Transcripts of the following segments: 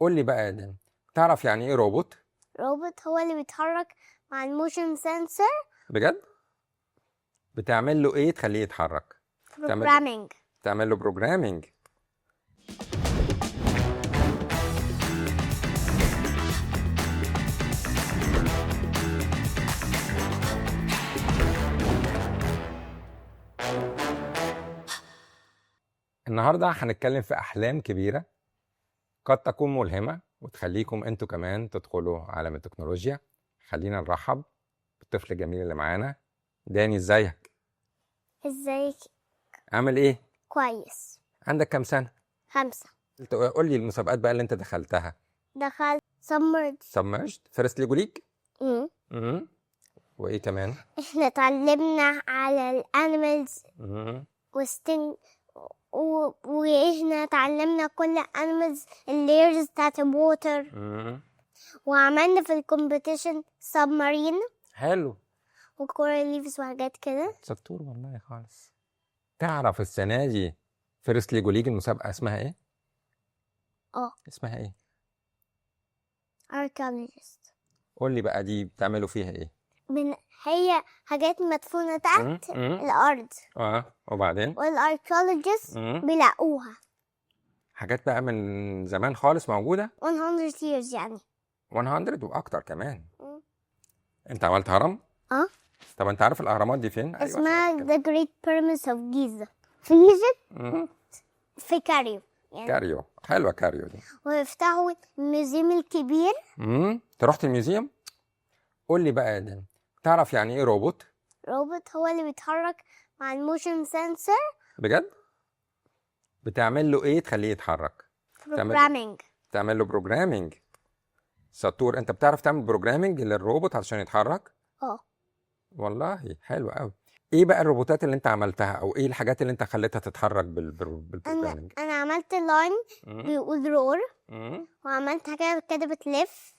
قول لي بقى يا دان، تعرف يعني ايه روبوت؟ روبوت هو اللي بيتحرك مع الموشن سنسور. بجد؟ بتعمل له ايه تخليه يتحرك؟ بروجرامينج. تعمل له بروجرامينج. النهارده هنتكلم في احلام كبيره قد تكون ملهمه وتخليكم انتوا كمان تدخلوا عالم التكنولوجيا. خلينا نرحب بالطفل الجميل اللي معانا. داني، ازيك؟ ازيك؟ عامل ايه؟ كويس. عندك كام سنه؟ 5. قول لي المسابقات بقى اللي انت دخلتها. دخلت سبمرجد، فيرست ليجو ليج. وايه كمان؟ احنا اتعلمنا على الانيمالز مم. وستين واحنا اتعلمنا كل الانيمالز اللايرز بتاعت الووتر، مم. وعملنا في الكومبيتيشن سبمارين حلو. وكورال ليفز وحاجات كده. شطور والله خالص. تعرف السنه دي فيرست ليجو ليج المسابقه اسمها ايه؟ اسمها ايه؟ archaeologist. قول لي بقى دي بتعملوا فيها ايه؟ هي حاجات مدفونة تحت الأرض، وبعدين والاركيولوجيست بيلاقوها. حاجات بقى من زمان خالص موجودة 100 years يعني 100 واكتر كمان. انت عملت هرم؟ طب انت عارف الاهرامات دي فين؟ اسمها The Great Pyramids of Giza في ايجيبت، في كاريو يعني. كاريو، حلوة كاريو دي. ويفتحوا الميوزيوم الكبير. انت رحت الميوزيوم؟ قول لي بقى يا دان، تعرف يعني ايه روبوت؟ روبوت هو اللي بيتحرك مع الموشن سنسور. بجد؟ بتعمل له ايه تخليه يتحرك؟ بروجرامينج. تعمل له بروجرامينج. شطور. انت بتعرف تعمل بروجرامينج للروبوت علشان يتحرك؟ والله حلو قوي. ايه بقى الروبوتات اللي انت عملتها، او ايه الحاجات اللي انت خليتها تتحرك بالبروجرامينج؟ انا عملت لاين بيقول رور، وعملت حاجه كده بتلف،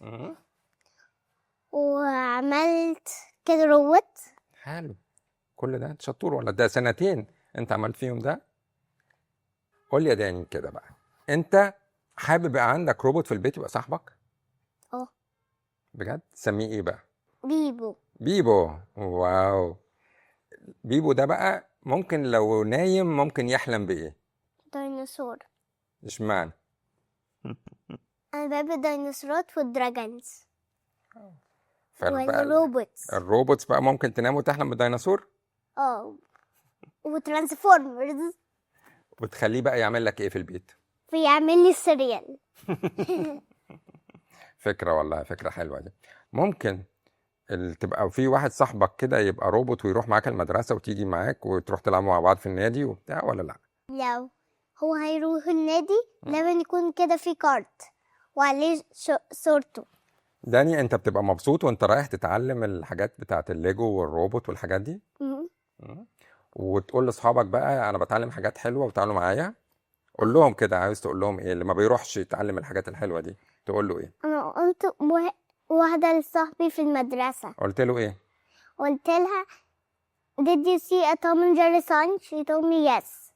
وعملت كده روبوت. حلو. كل ده شطور ولا ده سنتين انت عملت فيهم ده؟ قول لي يا داني كده بقى، انت حابب يبقى عندك روبوت في البيت يبقى صاحبك؟ بجد؟ تسميه ايه بقى؟ بيبو. بيبو. واو. بيبو ده بقى ممكن لو نايم ممكن يحلم بايه؟ ديناصور. اشمعنى؟ انا بحب الديناصورات والدراجونز والروبوتس. الروبوتس بقى ممكن تنام وتحلم بالديناصور؟ وترانسفورمرز. وتخليه بقى يعمل لك ايه في البيت؟ بيعمل لي سيريال. فكرة والله، فكرة حلوة دي. ممكن تبقى في واحد صاحبك كده يبقى روبوت ويروح معاك المدرسة وتيجي معاك وتروح تلعبوا مع بعض في النادي وبتاع، ولا لا؟ لو هو هيروح النادي لازم يكون كده في كارت وعليه صورته. داني، انت بتبقى مبسوط وانت رايح تتعلم الحاجات بتاعت الليجو والروبوت والحاجات دي؟ وتقول لاصحابك بقى انا بتعلم حاجات حلوة وتعالوا معايا. قول لهم كده، عايز تقول لهم ايه اللي ما بيروحش يتعلم الحاجات الحلوة دي؟ تقول له ايه؟ انا قلت واحدة لصاحبي في المدرسة. قلت له ايه؟ قلت لها did you see a Tom and Jerry sign? She told me yes.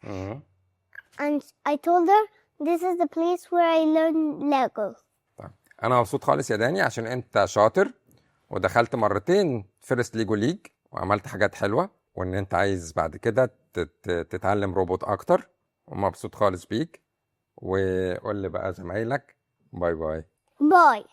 And I told her this is the place where I learned Lego. طيب انا مبسوط خالص يا داني عشان انت شاطر ودخلت مرتين فيرست ليجو ليج وعملت حاجات حلوة، وان انت عايز بعد كده تتعلم روبوت اكتر، ومبسوط خالص بيك. وقول لي بقى زمايلك باي باي. باي.